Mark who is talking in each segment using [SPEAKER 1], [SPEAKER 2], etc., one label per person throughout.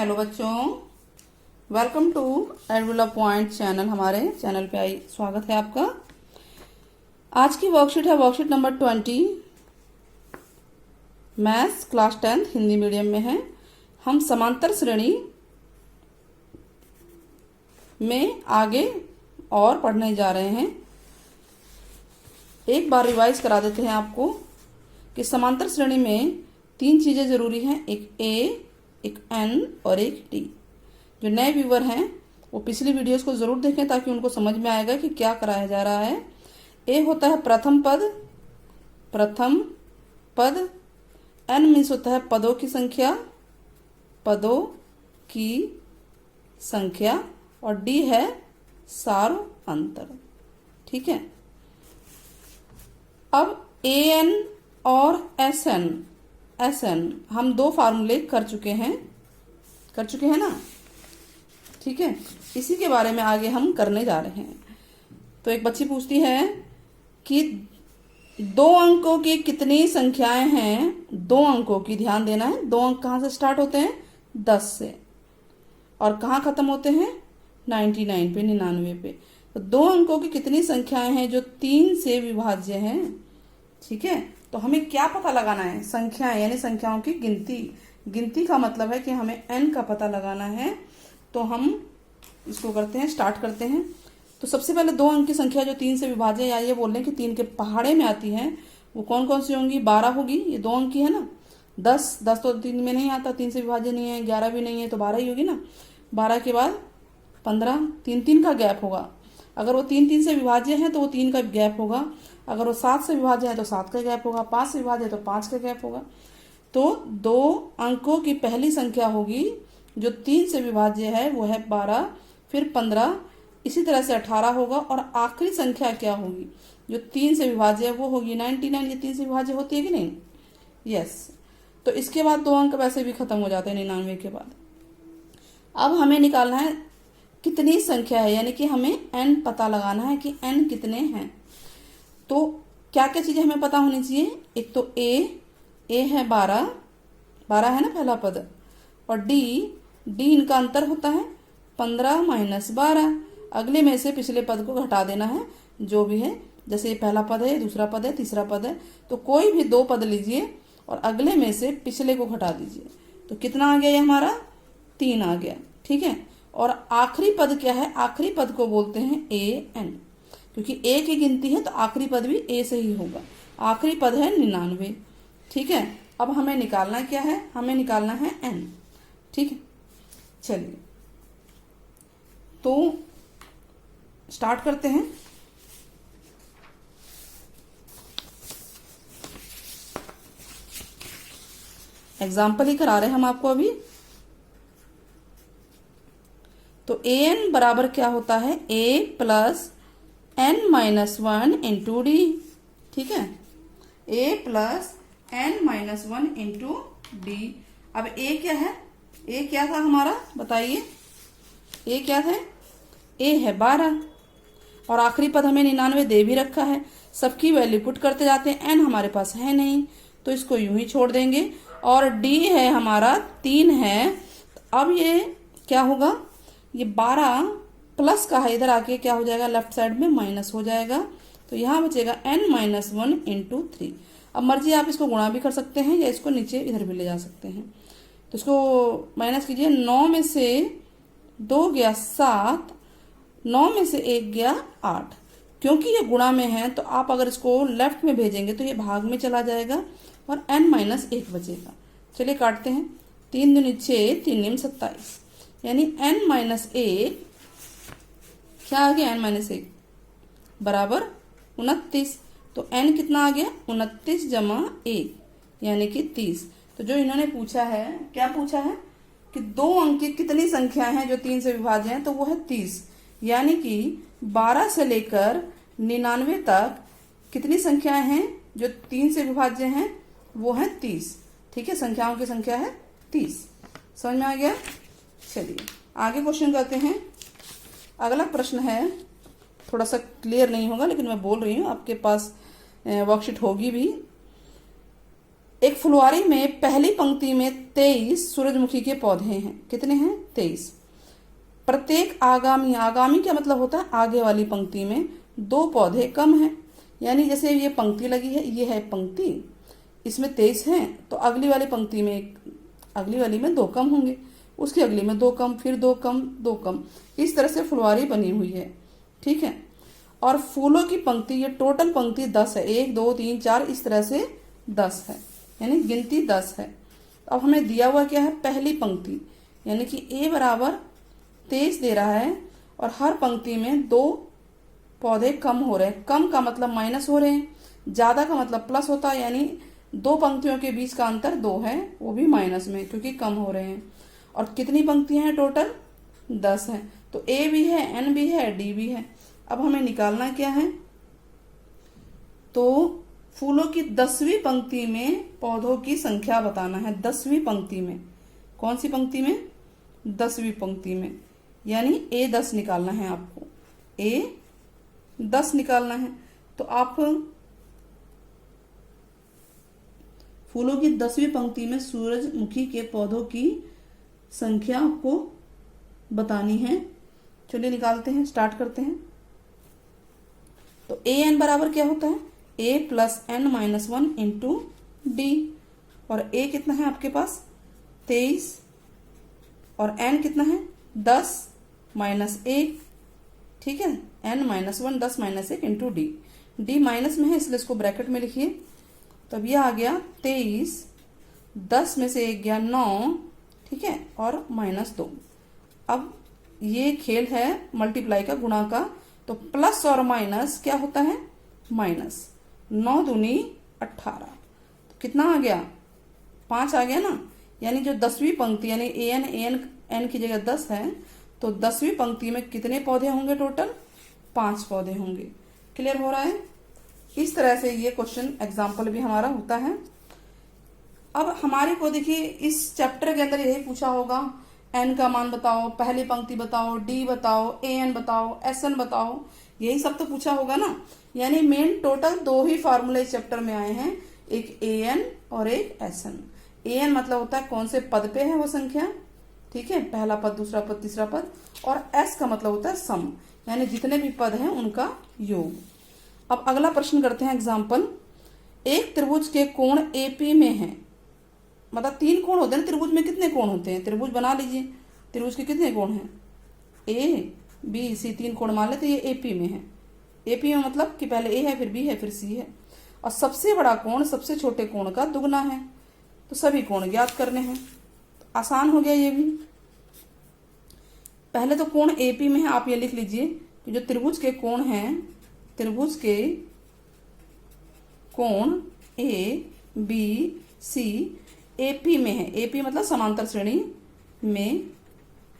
[SPEAKER 1] Hello बच्चों, welcome to एडविला point channel. हमारे channel पे आई स्वागत है आपका। आज की वर्कशीट है worksheet number 20, maths class 10 Hindi medium में है। हम समांतर श्रेणी में आगे और पढ़ने जा रहे हैं। एक बार रिवाइज करा देते हैं आपको कि समांतर श्रेणी में 3 चीजें जरूरी हैं, एक ए, एक एन और एक डी। जो नए व्यूवर हैं वो पिछली वीडियोस को जरूर देखें ताकि उनको समझ में आएगा कि क्या कराया जा रहा है। ए होता है प्रथम पद, एन मीन्स होता है पदों की संख्या और डी है सार अंतर। ठीक है। अब ए एन और एस एन हम 2 फार्मूले कर चुके हैं ना। ठीक है, इसी के बारे में आगे हम करने जा रहे हैं। तो एक बच्ची पूछती है कि 2 अंकों की कितनी संख्याएं हैं। 2 अंकों की, ध्यान देना है, 2 अंक कहाँ से स्टार्ट होते हैं? 10 से, और कहाँ खत्म होते हैं? 99 पे, 99 पे। तो 2 अंकों की कितनी संख्याएं हैं जो 3 से विभाज्य हैं। ठीक है, तो हमें क्या पता लगाना है? संख्याएं, यानी संख्याओं की गिनती का मतलब है कि हमें एन का पता लगाना है। तो हम इसको करते हैं, स्टार्ट करते हैं। तो सबसे पहले 2 अंक की संख्या जो 3 से विभाज्य, या ये बोल रहे हैं कि 3 के पहाड़े में आती है, वो कौन कौन सी होंगी? 12 होगी, ये 2 अंक की है ना। 10 तो 3 में नहीं आता, 3 से विभाज्य नहीं है। 11 भी नहीं है, तो 12 ही होगी ना। 12 के बाद 15, 3 का गैप होगा। अगर वो 3 से विभाज्य है तो वो 3 का गैप होगा। अगर वो 7 से विभाज्य है तो 7 का गैप होगा। 5 से विभाज्य है तो 5 का गैप होगा। तो 2 अंकों की पहली संख्या होगी जो 3 से विभाज्य है, वो है 12, फिर 15, इसी तरह से 18 होगा। और आखिरी संख्या क्या होगी जो 3 से विभाज्य है? वो होगी 99। ये 3 से विभाज्य होती है कि नहीं? यस। तो इसके बाद 2 अंक वैसे भी खत्म हो जाते हैं 99 के बाद। अब हमें निकालना है कितनी संख्या है, यानी कि हमें एन पता लगाना है कि एन कितने हैं। तो क्या क्या चीजें हमें पता होनी चाहिए? एक तो ए है 12 है ना पहला पद, और डी इनका अंतर होता है 15 माइनस 12। अगले में से पिछले पद को घटा देना है, जो भी है। जैसे ये पहला पद है, दूसरा पद है, तीसरा पद है, तो कोई भी 2 पद लीजिए और अगले में से पिछले को घटा दीजिए। तो कितना आ गया? ये हमारा 3 आ गया। ठीक है। और आखिरी पद क्या है? आखिरी पद को बोलते हैं ए एन, क्योंकि ए की गिनती है तो आखिरी पद भी ए से ही होगा। आखिरी पद है 99। ठीक है। अब हमें निकालना क्या है? हमें निकालना है एन। ठीक है, चलिए तो स्टार्ट करते हैं। एग्जाम्पल ही करा रहे हैं हम आपको अभी। तो ए एन बराबर क्या होता है? A plus N minus 1 into D. ठीक है, A plus N minus 1 into D. अब ए क्या है? ए क्या था हमारा, बताइए? ए क्या था? ए है 12, और आखिरी पद हमें 99 दे भी रखा है। सबकी वैल्यू पुट करते जाते हैं। एन हमारे पास है नहीं तो इसको यूं ही छोड़ देंगे। और डी है हमारा 3 है। अब ये क्या होगा? ये 12 प्लस का है, इधर आके क्या हो जाएगा? लेफ्ट साइड में माइनस हो जाएगा। तो यहाँ बचेगा n माइनस 1 इंटू 3। अब मर्जी आप इसको गुणा भी कर सकते हैं या इसको नीचे इधर भी ले जा सकते हैं। तो इसको माइनस कीजिए। 9 में से 2 गया 7, 9 में से 1 गया 8। क्योंकि ये गुणा में है तो आप अगर इसको लेफ्ट में भेजेंगे तो ये भाग में चला जाएगा और n माइनस 1 बचेगा। चलिए काटते हैं। 3 दूनी 6, 3 नीम 27, यानी n माइनस 1 क्या आ गया? n माइनस 1 बराबर 29। तो n कितना आ गया? 29 जमा 1 यानी कि 30। तो जो इन्होंने पूछा है, क्या पूछा है कि 2 अंक की कितनी संख्या है जो 3 से विभाज्य है, तो वो है 30। यानी कि 12 से लेकर 99 तक कितनी संख्याएं हैं जो 3 से विभाज्य हैं? वो है 30। ठीक है, संख्याओं की संख्या है 30। समझ में आ गया? चलिए आगे क्वेश्चन करते हैं। अगला प्रश्न है, थोड़ा सा क्लियर नहीं होगा लेकिन मैं बोल रही हूँ, आपके पास वर्कशीट होगी भी। एक फुलवारी में पहली पंक्ति में 23 सूरजमुखी के पौधे हैं। कितने हैं? 23। प्रत्येक आगामी, आगामी क्या मतलब होता है? आगे वाली पंक्ति में 2 पौधे कम हैं। यानी जैसे ये पंक्ति लगी है, ये है पंक्ति, इसमें 23 हैं, तो अगली वाली पंक्ति में, अगली वाली में 2 कम होंगे, उसकी अगली में 2 कम, फिर 2 कम, 2 कम, इस तरह से फुलवारी बनी हुई है। ठीक है। और फूलों की पंक्ति, ये टोटल पंक्ति 10 है, 1 2 3 4, इस तरह से 10 है, यानी गिनती 10 है। अब हमें दिया हुआ क्या है? पहली पंक्ति, यानी कि ए बराबर 23 दे रहा है और हर पंक्ति में 2 पौधे कम हो रहे हैं। कम का मतलब माइनस हो रहे हैं, ज्यादा का मतलब प्लस होता है, यानी 2 पंक्तियों के बीच का अंतर 2 है, वो भी माइनस में, क्योंकि कम हो रहे हैं। और कितनी पंक्तियां हैं? टोटल 10 है। तो ए भी है, एन भी है, डी भी है। अब हमें निकालना क्या है? तो फूलों की 10वीं पंक्ति में पौधों की संख्या बताना है। 10वीं पंक्ति में, कौन सी पंक्ति में? 10वीं पंक्ति में, यानी ए 10 निकालना है आपको, ए 10 निकालना है। तो आप फूलों की 10वीं पंक्ति में सूरजमुखी के पौधों की संख्या आपको बतानी है। चलिए निकालते हैं, स्टार्ट करते हैं। तो ए एन बराबर क्या होता है? A plus N minus 1 into D. और ए कितना है आपके पास? 23, और एन कितना है? 10 माइनस 1। ठीक है, N minus 1, 10 minus 1 into D. D minus में है इसलिए इसको ब्रैकेट में लिखिए। तब यह आ गया 23, 10 में से 1 गया 9, ठीक है, और माइनस 2। अब ये खेल है मल्टीप्लाई का, गुणा का, तो प्लस और माइनस क्या होता है? माइनस। 9 दूनी 18, तो कितना आ गया? 5 आ गया ना। यानी जो 10वीं पंक्ति, यानी ए एन की जगह 10 है, तो 10वीं पंक्ति में कितने पौधे होंगे? टोटल 5 पौधे होंगे। क्लियर हो रहा है? इस तरह से ये क्वेश्चन एग्जाम्पल भी हमारा होता है। अब हमारे को देखिए इस चैप्टर के अंदर यही पूछा होगा, एन का मान बताओ, पहली पंक्ति बताओ, डी बताओ, ए एन बताओ, एस एन बताओ, यही सब तो पूछा होगा ना। यानी मेन टोटल 2 ही फार्मूले इस चैप्टर में आए हैं, एक ए एन और एक एस एन। ए एन मतलब होता है कौन से पद पे है वो संख्या, ठीक है, पहला पद, दूसरा पद, तीसरा पद। और एस का मतलब होता है सम, यानी जितने भी पद हैं उनका योग। अब अगला प्रश्न करते हैं एग्जाम्पल। एक त्रिभुज के कोण एपी में है, मतलब 3 कोण होते हैं। त्रिभुज में कितने कोण होते हैं? त्रिभुज बना लीजिए, त्रिभुज के कितने कोण हैं? ए बी सी, 3 कोण मान लेते, ये एपी में है। एपी में मतलब कि पहले ए है, फिर बी है, फिर सी है। और सबसे बड़ा कोण सबसे छोटे कोण का दुगना है, तो सभी कोण ज्ञात करने हैं। तो आसान हो गया ये भी। पहले तो कोण एपी में है, आप ये लिख लीजिए कि जो त्रिभुज के कोण हैं, त्रिभुज के कोण ए बी सी एपी में है। एपी मतलब समांतर श्रेणी में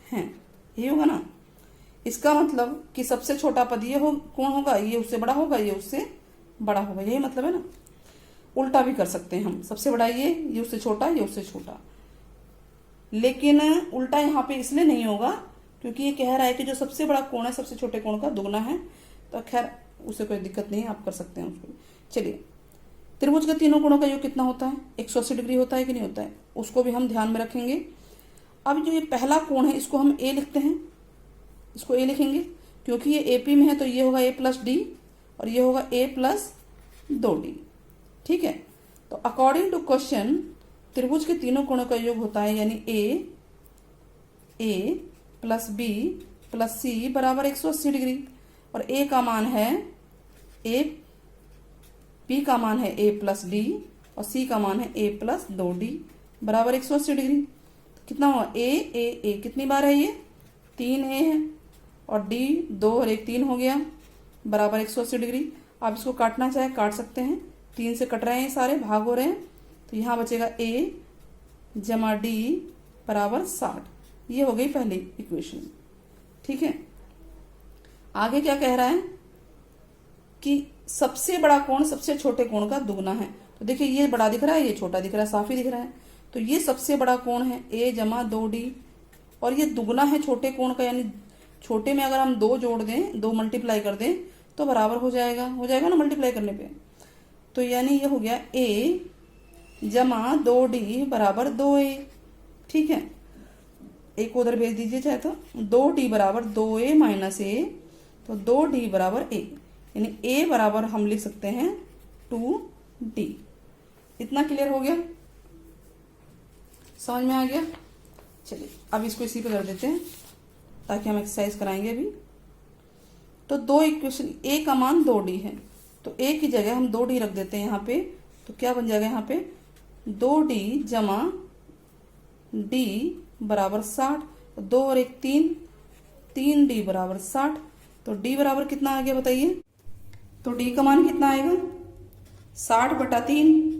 [SPEAKER 1] है, ये होगा ना। इसका मतलब कि सबसे छोटा पद ये कोण होगा, ये उससे बड़ा होगा, ये उससे बड़ा होगा, यही मतलब है ना। उल्टा भी कर सकते हैं हम, सबसे बड़ा ये उससे छोटा, ये उससे छोटा। लेकिन उल्टा यहाँ पे इसलिए नहीं होगा क्योंकि ये कह रहा है कि जो सबसे बड़ा कोण है सबसे छोटे कोण का दुगना है। तो खैर उससे कोई दिक्कत नहीं है, आप कर सकते हैं उसको। चलिए, त्रिभुज के तीनों कोणों का योग कितना होता है? 180 डिग्री होता है कि नहीं होता है, उसको भी हम ध्यान में रखेंगे। अब जो ये पहला कोण है इसको हम ए लिखते हैं, इसको ए लिखेंगे क्योंकि ये एपी में है, तो ये होगा ए प्लस डी और ये होगा ए प्लस 2d। ठीक है, तो अकॉर्डिंग टू क्वेश्चन त्रिभुज के तीनों कोणों का योग होता है, यानी ए प्लस बी प्लस सी बराबर 180 डिग्री। और ए का मान है ए, बी का मान है ए प्लस डी और सी का मान है ए प्लस 2d बराबर 180 डिग्री। तो कितना हुआ? ए कितनी बार है? ये 3 ए है, और डी 2 और 1 3 हो गया, बराबर 180 डिग्री। आप इसको काटना चाहे काट सकते हैं, 3 से कट रहे हैं, सारे भाग हो रहे हैं, तो यहाँ बचेगा ए जमा डी बराबर 60। ये हो गई पहली इक्वेशन। ठीक है, आगे क्या कह रहा है कि सबसे बड़ा कोण सबसे छोटे कोण का दुगना है। तो देखिए ये बड़ा दिख रहा है, ये छोटा दिख रहा है, साफ ही दिख रहा है। तो ये सबसे बड़ा कोण है ए जमा 2d, और ये दुगना है छोटे कोण का, यानी छोटे में अगर हम 2 जोड़ दें, 2 मल्टीप्लाई कर दें तो बराबर हो जाएगा ना मल्टीप्लाई करने पे। तो यानी ये हो गया ए जमा 2D बराबर 2A। ठीक है, ए को उधर भेज दीजिए चाहे तो। 2D बराबर 2A माइनस ए, तो 2D बराबर ए, यानी ए बराबर हम लिख सकते हैं 2D। इतना क्लियर हो गया, समझ में आ गया। चलिए अब इसको इसी पे कर देते हैं ताकि हम एक्सरसाइज कराएंगे अभी। तो दो इक्वेशन, ए का मान 2D है, तो ए की जगह हम 2D रख देते हैं यहाँ पे। तो क्या बन जाएगा यहाँ पे 2D जमा D बराबर 60, 2 और 1 3, 3D बराबर 60। तो D बराबर कितना आ गया बताइए। तो D का मान कितना आएगा 60/3,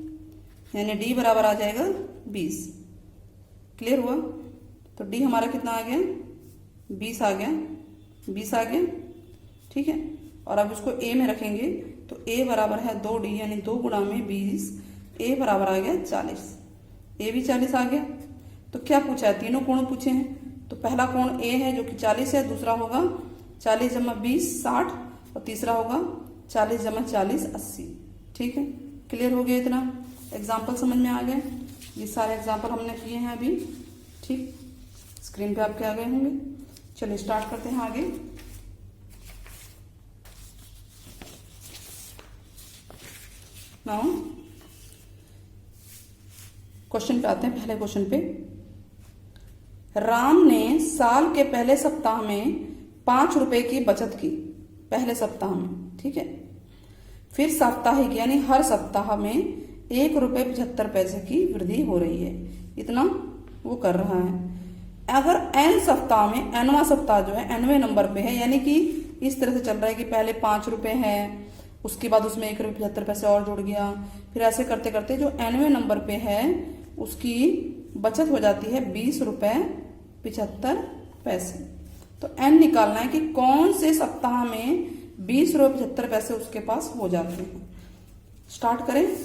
[SPEAKER 1] यानी D बराबर आ जाएगा 20। क्लियर हुआ। तो D हमारा कितना आ गया 20 आ गया, 20 आ गया। ठीक है, और अब इसको A में रखेंगे तो A बराबर है 2D, यानी 2 गुणा में 20, A बराबर आ गया 40। A भी 40 आ गया। तो क्या पूछा है, तीनों कोण पूछे हैं। तो पहला कोण A है जो कि 40 है, दूसरा होगा 40 जमा 20 60, और तीसरा होगा 40 जमा 40 80। ठीक है, क्लियर हो गया। इतना एग्जाम्पल समझ में आ गए। ये सारे एग्जाम्पल हमने किए हैं अभी। ठीक, स्क्रीन पे आपके आ गए होंगे। चलिए स्टार्ट करते हैं आगे। नाउ क्वेश्चन पे आते हैं। पहले क्वेश्चन पे, राम ने साल के पहले सप्ताह में 5 रुपए की बचत की, पहले सप्ताह में। ठीक है, फिर साप्ताहिक यानी हर सप्ताह में 1 रुपये 75 पैसे की वृद्धि हो रही है। इतना वो कर रहा है। अगर n सप्ताह में nवां सप्ताह जो है nवें नंबर पे है, यानी कि इस तरह से चल रहा है कि पहले 5 रुपए है, उसके बाद उसमें 1 रुपये 75 पैसे और जुड़ गया, फिर ऐसे करते करते जो nवें नंबर पे है उसकी बचत हो जाती है 20 रुपये 75 पैसे। तो n निकालना है कि कौन से सप्ताह में 20 रुपये 75 पैसे उसके पास हो जाते हैं। स्टार्ट करें।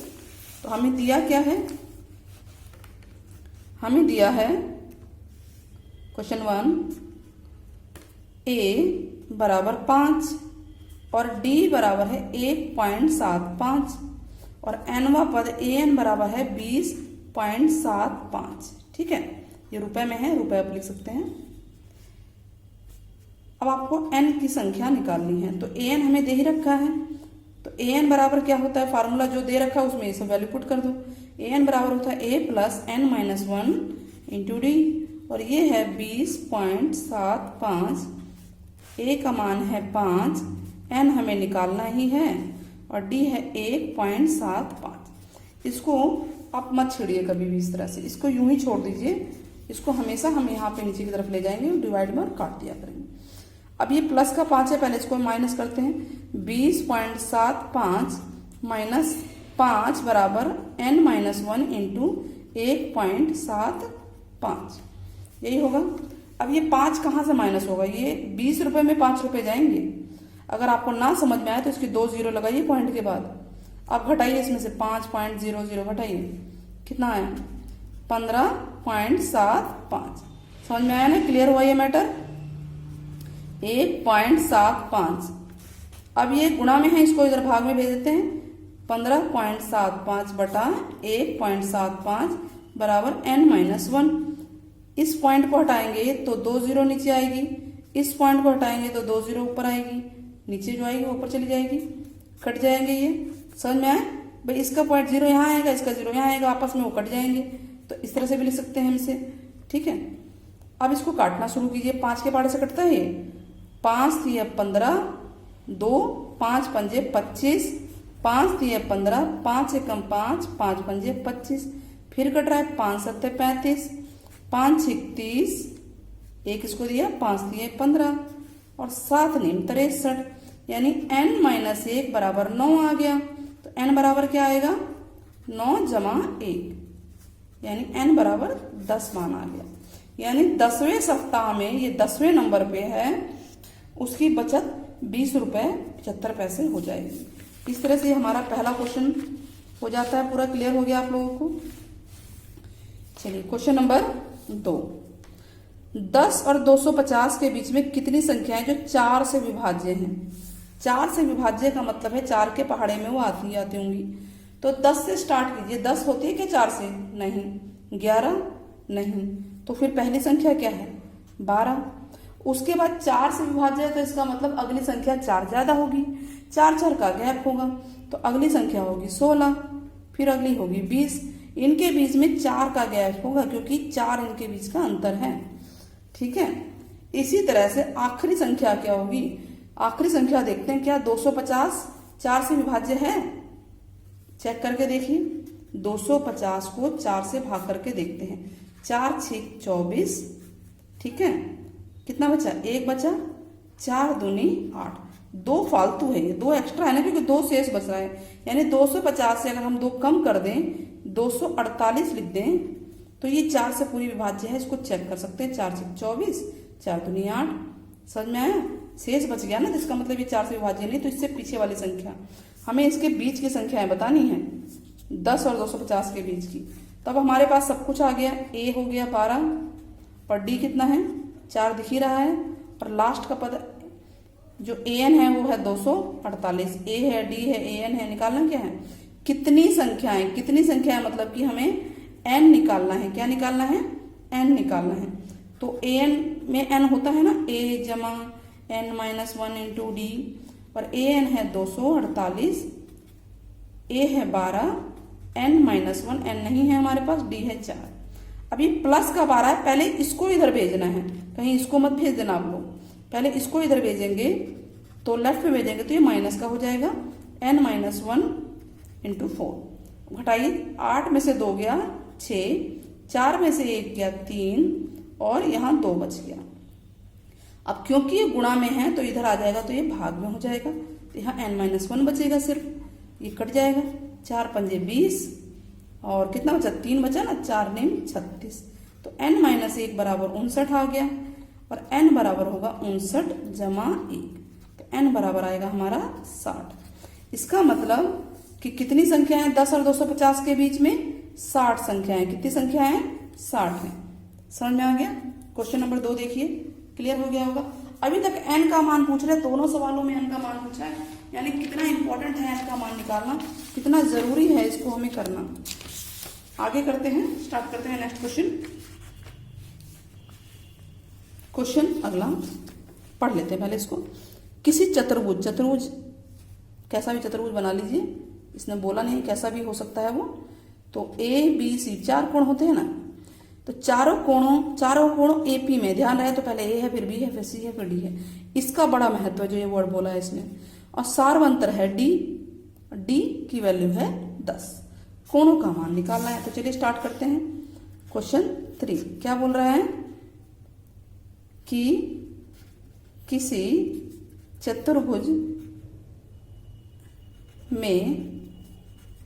[SPEAKER 1] तो हमें दिया क्या है, हमें दिया है क्वेश्चन 1 A बराबर 5 और D बराबर है 1.75 और nवां पद AN बराबर है 20.75। ठीक है, ये रुपए में है, रुपए आप लिख सकते हैं। अब आपको n की संख्या निकालनी है। तो an हमें दे ही रखा है, तो an बराबर क्या होता है, फार्मूला जो दे रखा है उसमें ये सब वैल्यू पुट कर दो। an बराबर होता है a plus n minus 1 into D, और ये है 20.75। a का मान है 5, n हमें निकालना ही है, और d है 1.75। इसको आप मत छेड़िए कभी भी इस तरह से, इसको यूं ही छोड़ दीजिए। इसको हमेशा हम यहाँ पे नीचे की तरफ ले जाएंगे और डिवाइड में काट दिया करेंगे। अब ये प्लस का 5 है, पहले इसको माइनस करते हैं। 20.75 माइनस 5 बराबर n माइनस 1 इंटू 1.75, यही होगा। अब ये 5 कहाँ से माइनस होगा, ये 20 रुपए में 5 रुपए जाएंगे। अगर आपको ना समझ में आए तो इसकी 2 जीरो लगाइए पॉइंट के बाद। अब घटाइए इसमें से 5.00 घटाइए, कितना आया 15.75। समझ में आया ना, क्लियर हुआ ये मैटर। 1.75। अब ये गुणा में है, इसको इधर भाग में भेज देते हैं। 15.75 बटा 1.75 बराबर n माइनस 1। इस पॉइंट को हटाएंगे तो 2 जीरो नीचे आएगी, इस पॉइंट को हटाएंगे तो 2 जीरो ऊपर आएगी, नीचे जो आएगी ऊपर चली जाएगी, कट जाएंगे। ये समझ में आए भाई, इसका पॉइंट 0 यहाँ आएगा, इसका 0 यहाँ आएगा, आपस में वो कट जाएंगे। तो इस तरह से भी लिख सकते हैं हम इसे। ठीक है, अब इसको काटना शुरू कीजिए। 5 के पाड़े से कटता है, 5 थी 15, 2 5 पंजे 25, 5 थी 15, 5 एकम 5, 5 पंजे 25, फिर कट रहा है 5 सत्ते 35, 5 6 30, एक इसको दिया, 5 दिए 15 और 7 नीम 63, यानी n माइनस 1 बराबर 9 आ गया। तो n बराबर क्या आएगा 9 जमा 1, यानी n बराबर 10 मान आ गया। यानी 10वें सप्ताह में, ये 10वें नंबर पे है, उसकी बचत 20 रुपये 75 पैसे हो जाएगी। इस तरह से हमारा पहला क्वेश्चन हो जाता है। पूरा क्लियर हो गया आप लोगों को। चलिए क्वेश्चन नंबर 2, 10 और 250 के बीच में कितनी संख्याएं जो 4 से विभाज्य हैं। 4 से विभाज्य का मतलब है 4 के पहाड़े में वो आती होंगी। तो 10 से स्टार्ट कीजिए। 10 होती है क्या 4 से? नहीं। 11 नहीं। तो फिर पहली संख्या क्या है? 12। उसके बाद 4 से विभाज्य है तो इसका मतलब अगली संख्या 4 ज्यादा होगी। 4 4 का गैप होगा तो अगली संख्या होगी 16, फिर अगली होगी 20। इनके बीच में 4 का गैप होगा क्योंकि 4 इनके बीच का अंतर है। ठीक है। इसी तरह से आखिरी संख्या क्या होगी? आखिरी संख्या देखते हैं क्या 250 4 से विभाज्य है? चेक करके देखिए। 250 को 4 से भाग करके देखते हैं। 4 6 24। ठीक है। कितना बचा? 1 बचा। 4 दूनी 8। 2 फालतू है, ये 2 एक्स्ट्रा है ना क्योंकि 2 शेष बच रहा है। यानी 250 से अगर हम 2 कम कर दें 248 लिख दें तो ये 4 से पूरी विभाज्य है। इसको चेक कर सकते हैं। 4 6 24, 4 दूनी 8। समझ में आया? शेष बच गया ना, जिसका मतलब ये 4 से विभाज्य नहीं। तो इससे पीछे वाली संख्या हमें इसके बीच की संख्याएं बतानी है, 10 और 250 के बीच की। तब हमारे पास सब कुछ आ गया। ए हो गया 12 और डी कितना है? 4 दिख ही रहा है। और लास्ट का पद जो ए एन है वो है 248। ए है, डी है, ए एन है। निकालना क्या है? कितनी संख्याएं? कितनी संख्याएं मतलब कि हमें एन निकालना है। क्या निकालना है? एन निकालना है। तो ए एन में एन होता है ना, ए जमा एन माइनस 1 इंटू डी। और ए एन है 248, ए है 12, एन माइनस 1, एन नहीं है हमारे पास, डी है 4। अभी प्लस का 12 है, पहले इसको इधर भेजना है, कहीं इसको मत भेज देना आप लोग। पहले इसको इधर भेजेंगे तो लेफ्ट में भेजेंगे तो ये माइनस का हो जाएगा, एन माइनस 1 इंटू 4। घटाइए, 8 में से 2 गया 6, 4 में से 1 गया 3 और यहाँ 2 बच गया। अब क्योंकि ये गुणा में है तो इधर आ जाएगा तो ये भाग में हो जाएगा। तो यहाँ एन माइनस 1 बचेगा, सिर्फ ये कट जाएगा। 4 पंजे 20 और कितना बचा? 3 बचा ना, 4 नेम 36। तो n माइनस 1 बराबर 59 आ गया और n बराबर होगा 59 जमा 1। तो n बराबर आएगा हमारा 60। इसका मतलब कि कितनी संख्या है 10 और 250 के बीच में? 60 संख्याएं। कितनी संख्या है? 60 है। समझ में आ गया? क्वेश्चन नंबर 2 देखिए, क्लियर हो गया होगा। अभी तक n का मान पूछ रहे, दोनों सवालों में n का मान पूछा है, यानी कितना इंपॉर्टेंट है n का मान निकालना, कितना जरूरी है इसको हमें करना। आगे करते हैं, स्टार्ट करते हैं नेक्स्ट क्वेश्चन। क्वेश्चन अगला पढ़ लेते हैं पहले इसको। किसी चतुर्भुज, चतुर्भुज कैसा भी चतुर्भुज बना लीजिए, इसने बोला नहीं कैसा भी हो सकता है वो। तो ए बी सी 4 कोण होते हैं ना, तो चारों कोणों एपी में, ध्यान रहे तो पहले ए है, फिर बी है, फिर सी है, फिर डी है। इसका बड़ा महत्व है जो ये वर्ड बोला है इसने। और सार्वंतर है डी, डी की वैल्यू है 10। कोणों का मान निकालना है। तो चलिए स्टार्ट करते हैं। क्वेश्चन 3 क्या बोल रहा है कि किसी चतुर्भुज में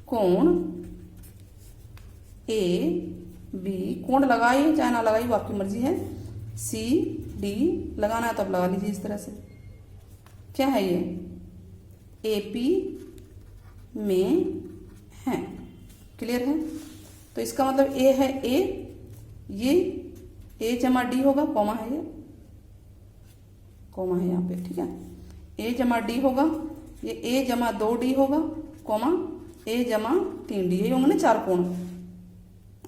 [SPEAKER 1] कोण ए बी, कोण लगाइए चाहे ना लगाइए वो आपकी मर्जी है, सी डी लगाना है तो आप लगा लीजिए इस तरह से। क्या है ये? एपी में है। क्लियर है? तो इसका मतलब ए है ए, ये ए जमा डी होगा, कॉमा है, ये कॉमा है यहाँ पे, ठीक है। ए जमा डी होगा, ये ए जमा 2d होगा, कॉमा ए जमा 3d, ये होंगे ना 4 कोण।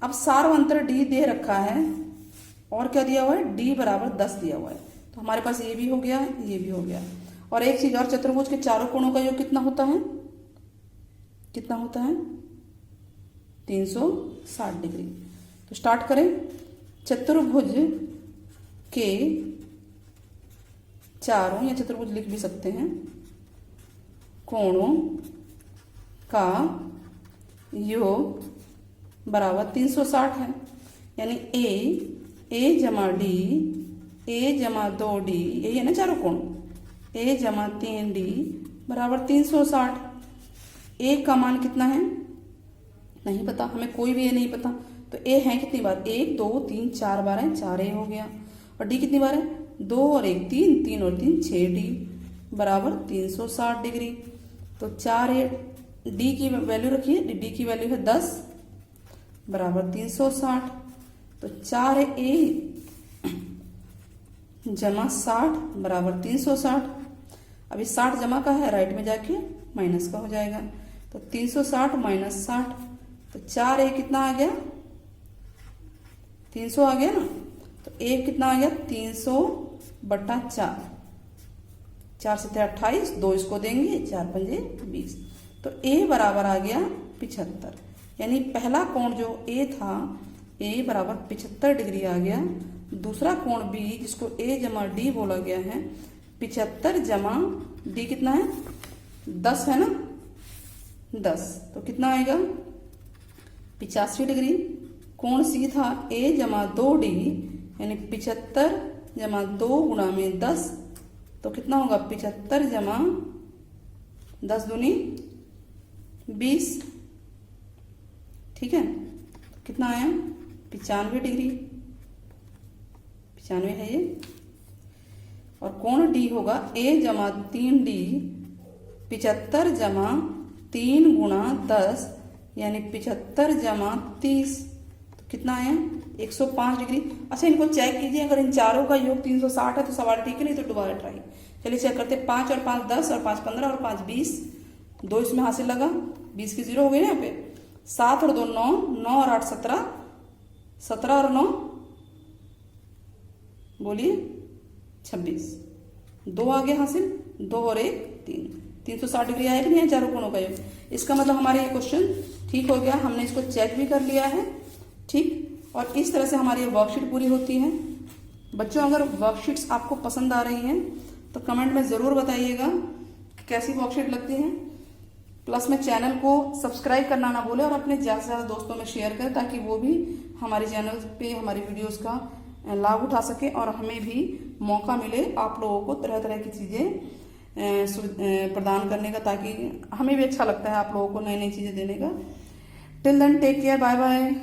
[SPEAKER 1] अब सार्वंतर डी दे रखा है और क्या दिया हुआ है? डी बराबर 10 दिया हुआ है। तो हमारे पास ये भी हो गया, ये भी हो गया। और एक चीज और, चतुर्भुज के चारों कोणों का योग कितना होता है? कितना होता है? 360 डिग्री। तो स्टार्ट करें। चतुर्भुज के चारों, या चतुर्भुज लिख भी सकते हैं, कोणों का योग बराबर 360 है। यानी ए जमा डी, ए जमा 2d, यही है ना चारों कोण, ए जमा 3d बराबर 360। ए का मान कितना है? नहीं पता हमें, कोई भी ए नहीं पता। तो ए है कितनी बार? 1 2 3 4 बार है, 4 ए हो गया। और डी कितनी बार है? 2 और 1 3, 3 और 3 6d बराबर 360 डिग्री। तो 4 ए, डी की वैल्यू रखिए, डी की वैल्यू है 10 बराबर 360। तो 4 ए जमा 60 बराबर 360। अभी 60 जमा का है, राइट में जाके माइनस का हो जाएगा। तो 360 माइनस 60, तो 4a कितना आ गया, 300 आ गया ना। तो a कितना आ गया, 300/4, 4 से 28, 2 इसको देंगे, 4 पंजे 20। तो a बराबर आ गया 75, यानी पहला कोण जो a था, a बराबर 75 डिग्री आ गया। दूसरा कोण b, जिसको a जमा d बोला गया है, 75 जमा d कितना है, 10 है ना, 10, तो कितना आएगा 85 डिग्री। कोण c था a जमा 2d, यानी 75 जमा 2 गुणा में 10, तो कितना होगा 75 जमा 10 दूनी 20, ठीक है। कितना आया 95 डिग्री, 95 है ये। और कोण d होगा a जमा 3d, 75 जमा 3 गुणा 10, यानी 75 जमा 30, तो कितना आया 105 डिग्री। अच्छा, इनको चेक कीजिए, अगर इन चारों का योग 360 है तो सवाल ठीक है, नहीं तो दोबारा ट्राई। चलिए चेक करते, 5 और 5 10 और 5 15 और 5 20, 2 इसमें हासिल लगा, 20 की 0 हो गई ना यहाँ पे। 7 और 2 9, 9 और 8 17, 17 और 9 बोलिए 26, 2 आ गया हासिल, 2 और 1 3, 360 डिग्री आया कि नहीं चारों कोणों का योग। इसका मतलब हमारा ये क्वेश्चन ठीक हो गया, हमने इसको चेक भी कर लिया है, ठीक। और इस तरह से हमारी वर्कशीट पूरी होती है। बच्चों, अगर वर्कशीट्स आपको पसंद आ रही हैं तो कमेंट में ज़रूर बताइएगा कि कैसी वर्कशीट लगती है। प्लस में चैनल को सब्सक्राइब करना ना भूलें और अपने ज़्यादा से ज़्यादा दोस्तों में शेयर करें, ताकि वो भी हमारे चैनल पे हमारी वीडियोस का लाभ उठा सके और हमें भी मौका मिले आप लोगों को तरह तरह की चीज़ें प्रदान करने का, ताकि हमें भी अच्छा लगता है आप लोगों को नई नई चीज़ें देने का। Till then take care, bye bye.